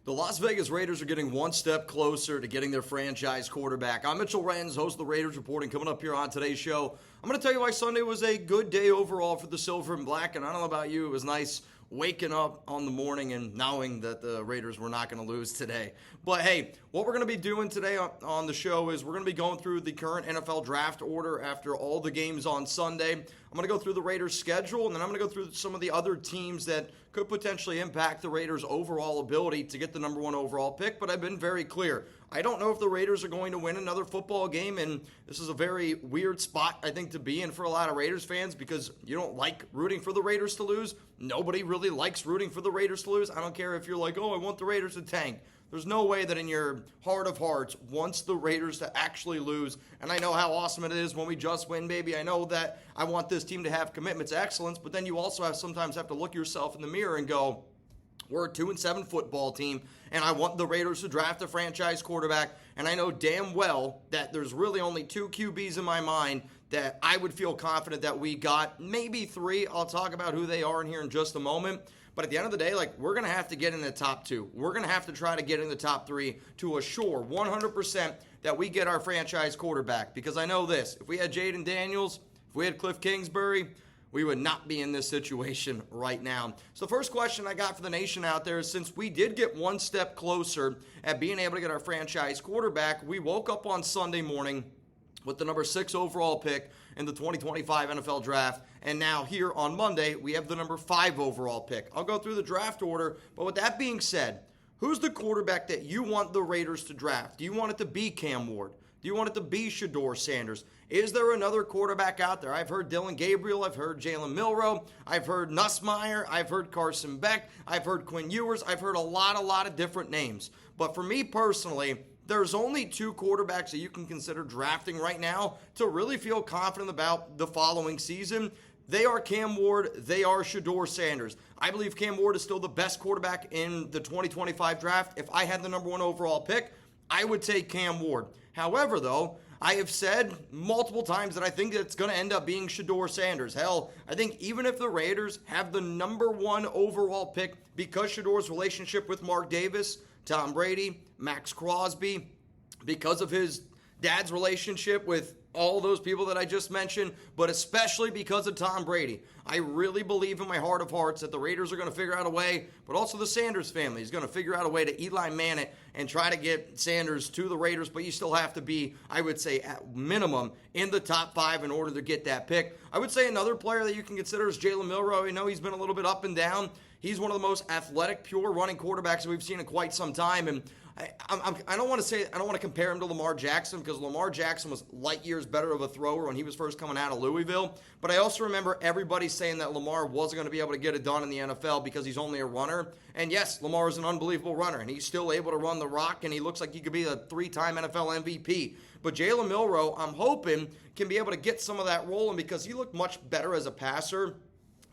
The Las Vegas Raiders are getting one step closer to getting their franchise quarterback. I'm Mitchell Renz, host of the Raiders Reporting, coming up here on today's show. I'm going to tell you why Sunday was a good day overall for the Silver and Black, and I don't know about you, it was nice waking up on the morning and knowing that the Raiders were not going to lose today. But hey, what we're going to be doing today on the show is we're going to be going through the current NFL draft order after all the games on Sunday. I'm going to go through the Raiders' schedule, and then I'm going to go through some of the other teams that could potentially impact the Raiders' overall ability to get the number one overall pick. But I've been very clear. I don't know if the Raiders are going to win another football game, and this is a very weird spot, I think, to be in for a lot of Raiders fans because you don't like rooting for the Raiders to lose. Nobody really likes rooting for the Raiders to lose. I don't care if you're like, oh, I want the Raiders to tank. There's no way that in your heart of hearts wants the Raiders to actually lose. And I know how awesome it is when we just win, baby. I know that I want this team to have commitment to excellence, but then you also sometimes have to look yourself in the mirror and go, we're a 2-7 football team, and I want the Raiders to draft a franchise quarterback. And I know damn well that there's really only two QBs in my mind that I would feel confident that we got. Maybe three. I'll talk about who they are in here in just a moment. But at the end of the day, we're going to have to get in the top two. We're going to have to try to get in the top three to assure 100% that we get our franchise quarterback. Because I know this, if we had Jaden Daniels, if we had Cliff Kingsbury, we would not be in this situation right now. So the first question I got for the nation out there is, since we did get one step closer at being able to get our franchise quarterback, we woke up on Sunday morning with the number 6 overall pick in the 2025 NFL Draft. And now here on Monday, we have the number 5 overall pick. I'll go through the draft order, but with that being said, who's the quarterback that you want the Raiders to draft? Do you want it to be Cam Ward? Do you want it to be Shedeur Sanders? Is there another quarterback out there? I've heard Dylan Gabriel. I've heard Jalen Milroe. I've heard Nussmeier. I've heard Carson Beck. I've heard Quinn Ewers. I've heard a lot of different names. But for me personally, there's only 2 quarterbacks that you can consider drafting right now to really feel confident about the following season. They are Cam Ward. They are Shedeur Sanders. I believe Cam Ward is still the best quarterback in the 2025 draft. If I had the number 1 overall pick, I would take Cam Ward. However, though, I have said multiple times that I think it's going to end up being Shedeur Sanders. Hell, I think even if the Raiders have the number 1 overall pick, because Shedeur's relationship with Mark Davis, Tom Brady, Max Crosby, because of his dad's relationship with all those people that I just mentioned, but especially because of Tom Brady. I really believe in my heart of hearts that the Raiders are going to figure out a way, but also the Sanders family is going to figure out a way to Eli Manning and try to get Sanders to the Raiders, but you still have to be, I would say, at minimum in the top 5 in order to get that pick. I would say another player that you can consider is Jalen Milroe. I know he's been a little bit up and down. He's one of the most athletic, pure running quarterbacks that we've seen in quite some time, and I don't want to compare him to Lamar Jackson because Lamar Jackson was light years better of a thrower when he was first coming out of Louisville. But I also remember everybody saying that Lamar wasn't going to be able to get it done in the NFL because he's only a runner. And yes, Lamar is an unbelievable runner, and he's still able to run the rock, and he looks like he could be a 3-time NFL MVP. But Jalen Milroe, I'm hoping, can be able to get some of that rolling because he looked much better as a passer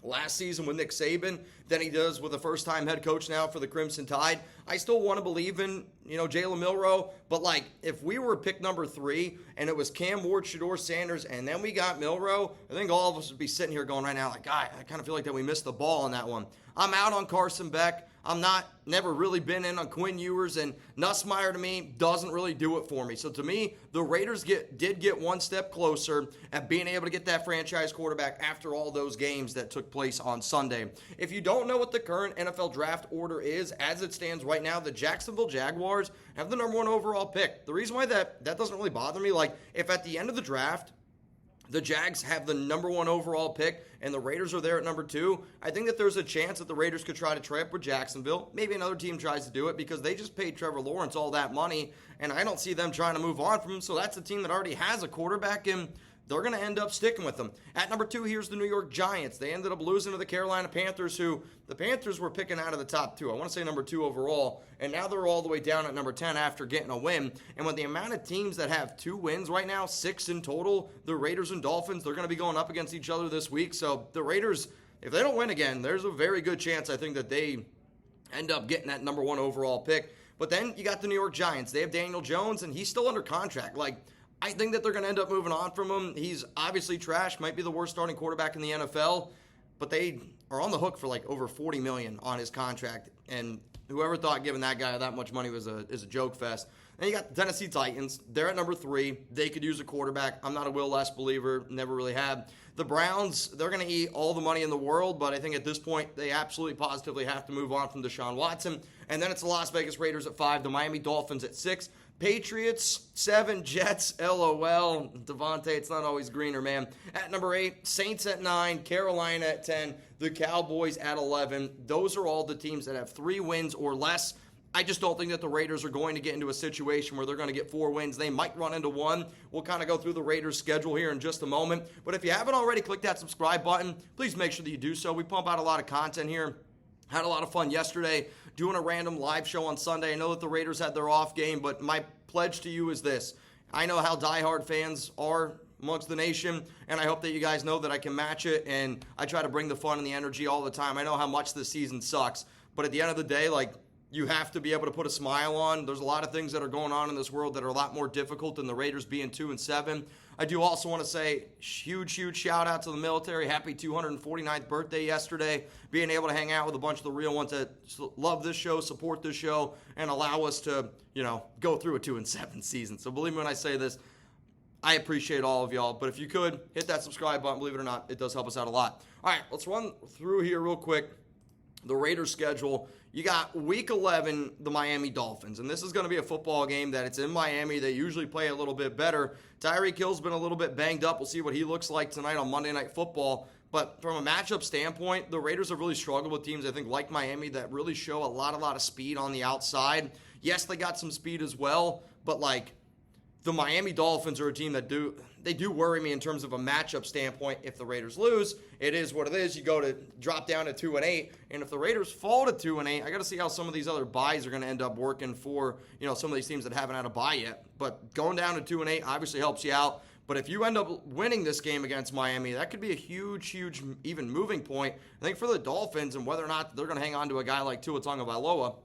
last season with Nick Saban than he does with a first-time head coach now for the Crimson Tide. I still want to believe in, Jalen Milroe, but if we were pick number 3 and it was Cam Ward, Shedeur Sanders, and then we got Milroe, I think all of us would be sitting here going right now God, I kind of feel like that we missed the ball on that one. I'm out on Carson Beck. I'm never really been in on Quinn Ewers, and Nussmeier to me doesn't really do it for me. So to me, the Raiders did get one step closer at being able to get that franchise quarterback after all those games that took place on Sunday. If you don't know what the current NFL draft order is, as it stands right now, the Jacksonville Jaguars have the number 1 overall pick. The reason why that doesn't really bother me, if at the end of the draft, the Jags have the number 1 overall pick and the Raiders are there at number 2, I think that there's a chance that the Raiders could try to trade up with Jacksonville. Maybe another team tries to do it because they just paid Trevor Lawrence all that money, and I don't see them trying to move on from him. So that's a team that already has a quarterback, and they're going to end up sticking with them. At number 2, here's the New York Giants. They ended up losing to the Carolina Panthers, who the Panthers were picking out of the top 2. I want to say number 2 overall, and now they're all the way down at number 10 after getting a win. And with the amount of teams that have 2 wins right now, 6 in total, the Raiders and Dolphins, they're going to be going up against each other this week. So the Raiders, if they don't win again, there's a very good chance, I think, that they end up getting that number 1 overall pick. But then you got the New York Giants. They have Daniel Jones, and he's still under contract. I think that they're going to end up moving on from him. He's obviously trash, might be the worst starting quarterback in the NFL, but they are on the hook for over $40 million on his contract. And Whoever thought giving that guy that much money is a joke fest. Then you got the Tennessee Titans. They're at number 3. They could use a quarterback. I'm not a Will Levis believer. Never really have. The Browns, they're going to eat all the money in the world, but I think at this point they absolutely positively have to move on from Deshaun Watson. And then it's the Las Vegas Raiders at 5, the Miami Dolphins at 6, Patriots 7, Jets, LOL. Devontae, it's not always greener, man. At number 8, Saints at 9, Carolina at 10, the Cowboys at 11. Those are all the teams that have 3 wins or less. I just don't think that the Raiders are going to get into a situation where they're going to get 4 wins. They might run into 1. We'll kind of go through the Raiders' schedule here in just a moment. But if you haven't already, click that subscribe button. Please make sure that you do so. We pump out a lot of content here. Had a lot of fun yesterday doing a random live show on Sunday. I know that the Raiders had their off game, but my pledge to you is this. I know how diehard fans are amongst the nation, and I hope that you guys know that I can match it, and I try to bring the fun and the energy all the time. I know how much this season sucks, but at the end of the day, you have to be able to put a smile on. There's a lot of things that are going on in this world that are a lot more difficult than the Raiders being 2-7. I do also want to say huge shout out to the military. Happy 249th birthday yesterday. Being able to hang out with a bunch of the real ones that love this show, support this show, and allow us to, go through a 2-7 season. So believe me when I say this, I appreciate all of y'all. But if you could, hit that subscribe button. Believe it or not, it does help us out a lot. All right, let's run through here real quick. The Raiders schedule. You got Week 11, the Miami Dolphins. And this is going to be a football game that it's in Miami. They usually play a little bit better. Tyreek Hill's been a little bit banged up. We'll see what he looks like tonight on Monday Night Football. But from a matchup standpoint, the Raiders have really struggled with teams, I think, like Miami that really show a lot of speed on the outside. Yes, they got some speed as well, but the Miami Dolphins are a team that do worry me in terms of a matchup standpoint. If the Raiders lose, it is what it is. You go to drop down to 2-8, and if the Raiders fall to 2-8, I got to see how some of these other buys are going to end up working for some of these teams that haven't had a bye yet. But going down to 2-8 obviously helps you out. But if you end up winning this game against Miami, that could be a huge, even moving point. I think for the Dolphins and whether or not they're going to hang on to a guy like Tua Tagovailoa.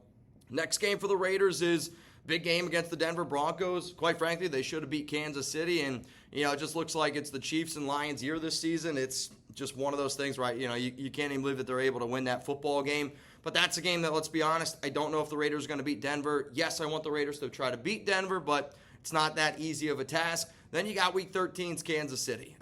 Next game for the Raiders is big game against the Denver Broncos. Quite frankly, they should have beat Kansas City, and it just looks like it's the Chiefs and Lions year this season. It's just one of those things, right? You can't even believe that they're able to win that football game. But that's a game that, let's be honest, I don't know if the Raiders are going to beat Denver. Yes, I want the Raiders to try to beat Denver, but it's not that easy of a task. Then you got Week 13's Kansas City.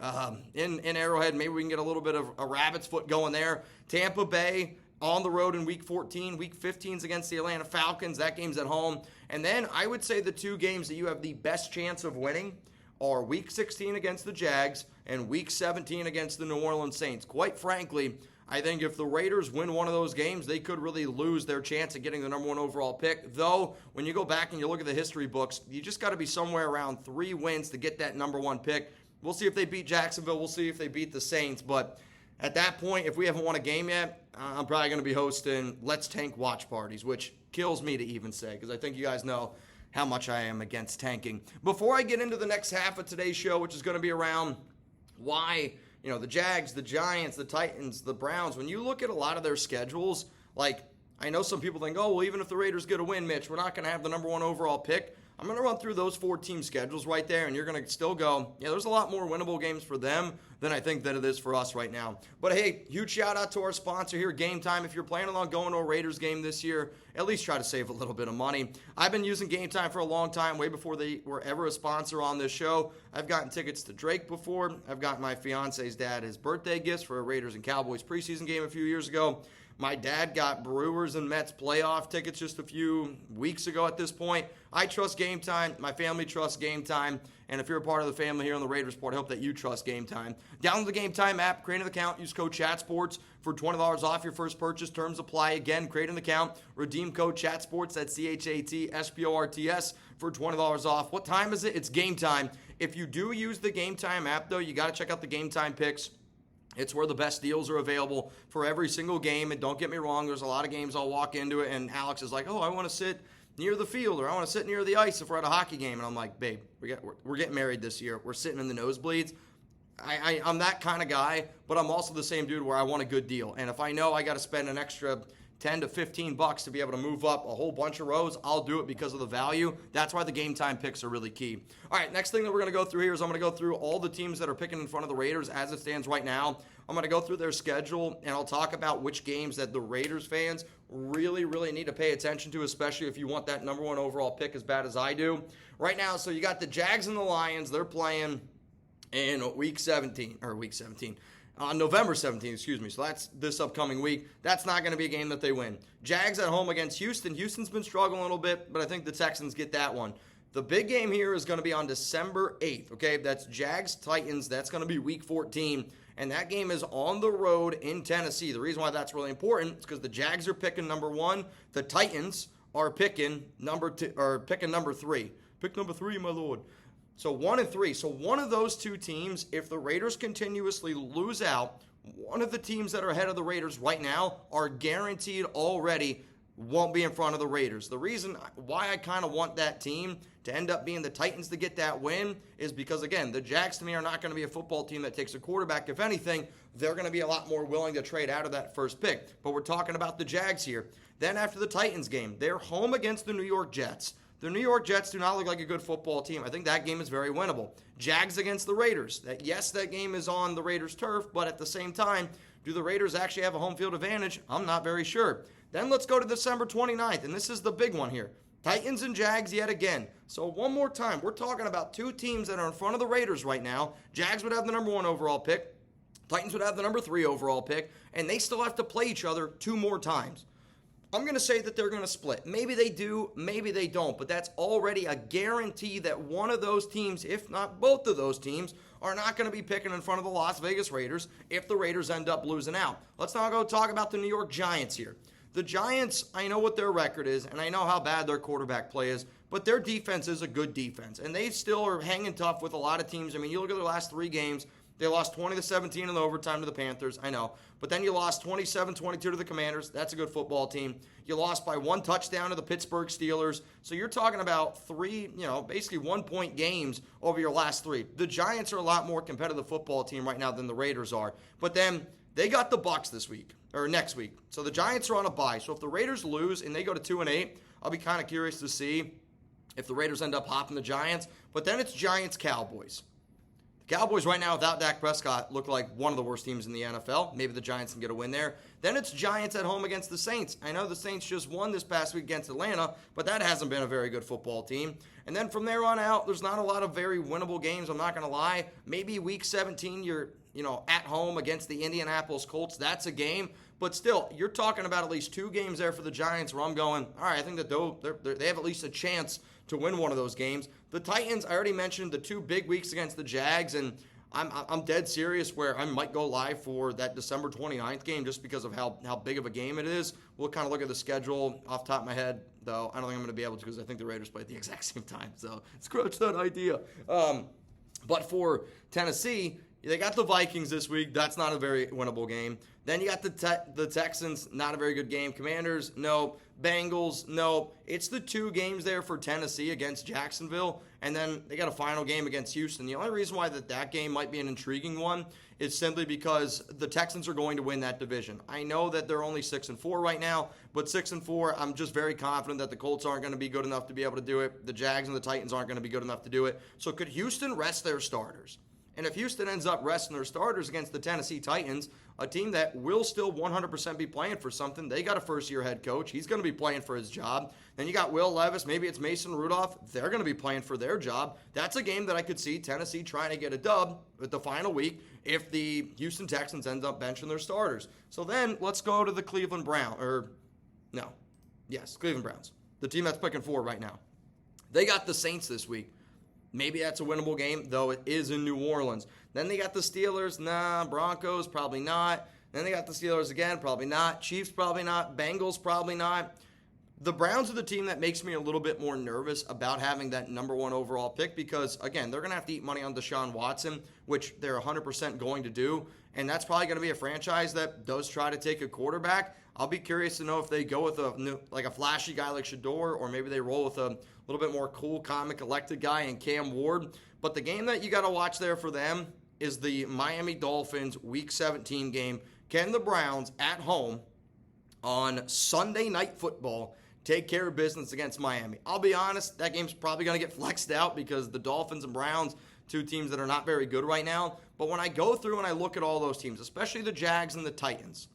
In Arrowhead, maybe we can get a little bit of a rabbit's foot going there. Tampa Bay on the road in Week 14. Week 15's against the Atlanta Falcons. That game's at home. And then I would say the 2 games that you have the best chance of winning are Week 16 against the Jags and Week 17 against the New Orleans Saints. Quite frankly, I think if the Raiders win one of those games, they could really lose their chance at getting the number 1 overall pick. Though, when you go back and you look at the history books, you just got to be somewhere around 3 wins to get that number 1 pick. We'll see if they beat Jacksonville. We'll see if they beat the Saints. But at that point, if we haven't won a game yet, I'm probably going to be hosting Let's Tank watch parties, which kills me to even say because I think you guys know how much I am against tanking. Before I get into the next half of today's show, which is going to be around why, the Jags, the Giants, the Titans, the Browns, when you look at a lot of their schedules, I know some people think, oh, well, even if the Raiders get a win, Mitch, we're not going to have the number 1 overall pick. I'm going to run through those 4 team schedules right there, and you're going to still go, yeah, there's a lot more winnable games for them than I think that it is for us right now. But, hey, huge shout-out to our sponsor here, Game Time. If you're planning on going to a Raiders game this year, at least try to save a little bit of money. I've been using Game Time for a long time, way before they were ever a sponsor on this show. I've gotten tickets to Drake before. I've gotten my fiance's dad his birthday gifts for a Raiders and Cowboys preseason game a few years ago. My dad got Brewers and Mets playoff tickets just a few weeks ago at this point. I trust Game Time. My family trusts Game Time. And if you're a part of the family here on the Raiders Report, I hope that you trust Game Time. Download the Game Time app, create an account, use code CHATSPORTS for $20 off your first purchase. Terms apply. Again, create an account, redeem code CHATSPORTS, that's CHATSPORTS for $20 off. What time is it? It's Game Time. If you do use the Game Time app, though, you got to check out the Game Time picks. It's where the best deals are available for every single game. And don't get me wrong, there's a lot of games I'll walk into it and Alex is like, oh, I want to sit near the field or I want to sit near the ice if we're at a hockey game. And I'm like, babe, we're getting married this year. We're sitting in the nosebleeds. I'm that kind of guy, but I'm also the same dude where I want a good deal. And if I know I got to spend an extra 10 to 15 bucks to be able to move up a whole bunch of rows, I'll do it because of the value. That's why the game time picks are really key. All right, next thing that we're going to go through here is I'm going to go through all the teams that are picking in front of the Raiders as it stands right now. I'm going to go through their schedule, and I'll talk about which games that the Raiders fans really, really need to pay attention to, especially if you want that number one overall pick as bad as I do. Right now, so you got the Jags and the Lions. They're playing in on November 17th, excuse me. So that's this upcoming week. That's not going to be a game that they win. Jags at home against Houston. Houston's been struggling a little bit, but I think the Texans get that one. The big game here is going to be on December 8th, okay? That's Jags-Titans. That's going to be week 14, and that game is on the road in Tennessee. The reason why that's really important is because the Jags are picking number one. The Titans are picking number two, or picking number three. Pick number three, my lord. So 1 and 3. So one of those two teams, if the Raiders continuously lose out, one of the teams that are ahead of the Raiders right now are guaranteed already won't be in front of the Raiders. The reason why I kind of want that team to end up being the Titans to get that win is because, again, the Jags to me are not going to be a football team that takes a quarterback. If anything, they're going to be a lot more willing to trade out of that first pick. But we're talking about the Jags here. Then after the Titans game, they're home against the New York Jets. The New York Jets do not look like a good football team. I think that game is very winnable. Jags against the Raiders. Yes, that game is on the Raiders' turf, but at the same time, do the Raiders actually have a home field advantage? I'm not very sure. Then let's go to December 29th, and this is the big one here. Titans and Jags yet again. So one more time, we're talking about two teams that are in front of the Raiders right now. Jags would have the number one overall pick. Titans would have the number 3 overall pick, and they still have to play each other 2 more times. I'm going to say that they're going to split. Maybe they do, maybe they don't, but that's already a guarantee that one of those teams, if not both of those teams, are not going to be picking in front of the Las Vegas Raiders if the Raiders end up losing out. Let's now go talk about the New York Giants here. The Giants, I know what their record is, and I know how bad their quarterback play is, but their defense is a good defense, and they still are hanging tough with a lot of teams. I mean, you look at their last 3 games, they lost 20-17 in the overtime to the Panthers, I know. But then you lost 27-22 to the Commanders. That's a good football team. You lost by 1 touchdown to the Pittsburgh Steelers. So you're talking about 3, basically 1-point games over your last 3. The Giants are a lot more competitive football team right now than the Raiders are. But then they got the Bucs next week. So the Giants are on a bye. So if the Raiders lose and they go to 2-8, I'll be kind of curious to see if the Raiders end up hopping the Giants. But then it's Giants-Cowboys. Cowboys right now without Dak Prescott look like one of the worst teams in the NFL. Maybe the Giants can get a win there. Then it's Giants at home against the Saints. I know the Saints just won this past week against Atlanta, but that hasn't been a very good football team. And then from there on out, there's not a lot of very winnable games, I'm not going to lie. Maybe week 17, you're at home against the Indianapolis Colts. That's a game. But still, you're talking about at least 2 games there for the Giants where I'm going, all right, I think that they have at least a chance to win one of those games. The Titans, I already mentioned the 2 big weeks against the Jags, and I'm dead serious where I might go live for that December 29th game just because of how big of a game it is. We'll kind of look at the schedule off the top of my head, though. I don't think I'm going to be able to because I think the Raiders play at the exact same time, so scratch that idea. But for Tennessee, they got the Vikings this week. That's not a very winnable game. Then you got the Texans, not a very good game. Commanders, no. Bengals, no. It's the 2 games there for Tennessee against Jacksonville, and then they got a final game against Houston. The only reason why that game might be an intriguing one is simply because the Texans are going to win that division. I know that they're only 6-4 right now, but 6-4, I'm just very confident that the Colts aren't going to be good enough to be able to do it. The Jags and the Titans aren't going to be good enough to do it. So could Houston rest their starters? And if Houston ends up resting their starters against the Tennessee Titans, a team that will still 100% be playing for something, they got a first-year head coach. He's going to be playing for his job. Then you got Will Levis. Maybe it's Mason Rudolph. They're going to be playing for their job. That's a game that I could see Tennessee trying to get a dub at the final week if the Houston Texans end up benching their starters. So then let's go to the Cleveland Browns. Cleveland Browns, the team that's picking 4 right now. They got the Saints this week. Maybe that's a winnable game, though it is in New Orleans. Then they got the Steelers. Broncos, probably not. Then they got the Steelers again, probably not. Chiefs, probably not. Bengals, probably not. The Browns are the team that makes me a little bit more nervous about having that number 1 overall pick because, again, they're going to have to eat money on Deshaun Watson, which they're 100% going to do. And that's probably going to be a franchise that does try to take a quarterback. I'll be curious to know if they go with a flashy guy like Shedeur, or maybe they roll with a little bit more cool, comic, collected guy in Cam Ward. But the game that you got to watch there for them is the Miami Dolphins Week 17 game. Can the Browns at home on Sunday Night Football take care of business against Miami. I'll be honest, that game's probably going to get flexed out because the Dolphins and Browns, two teams that are not very good right now. But when I go through and I look at all those teams, especially the Jags and the Titans,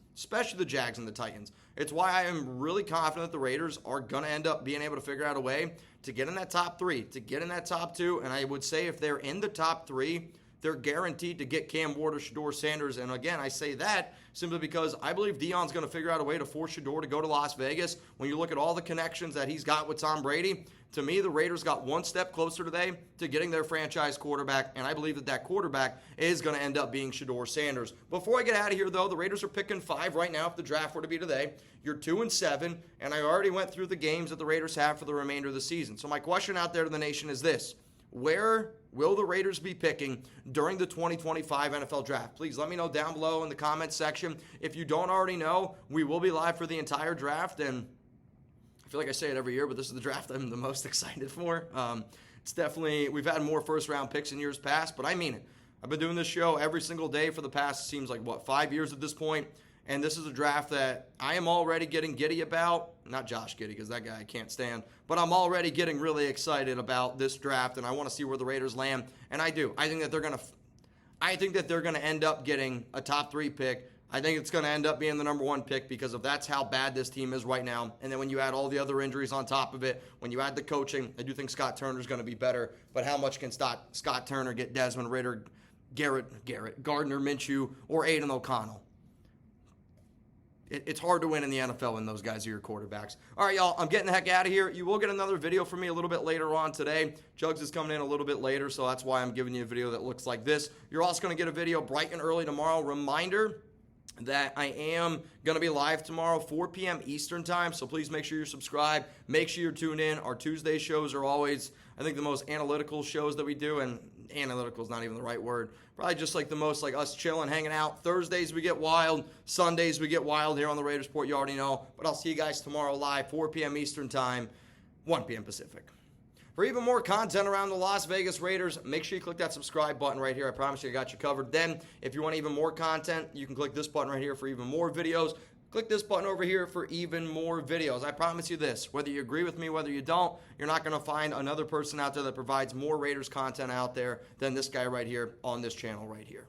it's why I am really confident that the Raiders are going to end up being able to figure out a way to get in that top 3, to get in that top 2. And I would say if they're in the top 3, they're guaranteed to get Cam Ward or Shedeur Sanders. And again, I say that simply because I believe Deion's going to figure out a way to force Shedeur to go to Las Vegas. When you look at all the connections that he's got with Tom Brady, to me, the Raiders got one step closer today to getting their franchise quarterback, and I believe that that quarterback is going to end up being Shedeur Sanders. Before I get out of here, though, the Raiders are picking 5 right now if the draft were to be today. You're 2-7, and I already went through the games that the Raiders have for the remainder of the season. So my question out there to the nation is this. Where will the Raiders be picking during the 2025 NFL Draft? Please let me know down below in the comments section. If you don't already know, we will be live for the entire draft, and I feel like I say it every year, but this is the draft I'm the most excited for. It's definitely, we've had more first-round picks in years past, but I mean it. I've been doing this show every single day for the past, it seems like, 5 years at this point, and this is a draft that I am already getting giddy about. Not Josh Giddey, because that guy I can't stand, but I'm already getting really excited about this draft, and I want to see where the Raiders land, and I do. I think that they're going to end up getting a top 3 pick. I think it's going to end up being the number 1 pick because of that's how bad this team is right now. And then when you add all the other injuries on top of it, when you add the coaching, I do think Scott Turner's going to be better. But how much can Scott Turner get Desmond Ridder, Gardner Minshew, or Aiden O'Connell? It's hard to win in the NFL when those guys are your quarterbacks. All right, y'all, I'm getting the heck out of here. You will get another video from me a little bit later on today. Jugs is coming in a little bit later, so that's why I'm giving you a video that looks like this. You're also going to get a video bright and early tomorrow. Reminder that I am going to be live tomorrow, 4 p.m. Eastern time, so please make sure you're subscribed. Make sure you're tuned in. Our Tuesday shows are always, I think, the most analytical shows that we do, and analytical is not even the right word. Probably just like the most like us chilling, hanging out. Thursdays we get wild. Sundays we get wild here on the Raiders Report. You already know. But I'll see you guys tomorrow live, 4 p.m. Eastern time, 1 p.m. Pacific. For even more content around the Las Vegas Raiders, make sure you click that subscribe button right here. I promise you I got you covered. Then, if you want even more content, you can click this button right here for even more videos. Click this button over here for even more videos. I promise you this, whether you agree with me, whether you don't, you're not going to find another person out there that provides more Raiders content out there than this guy right here on this channel right here.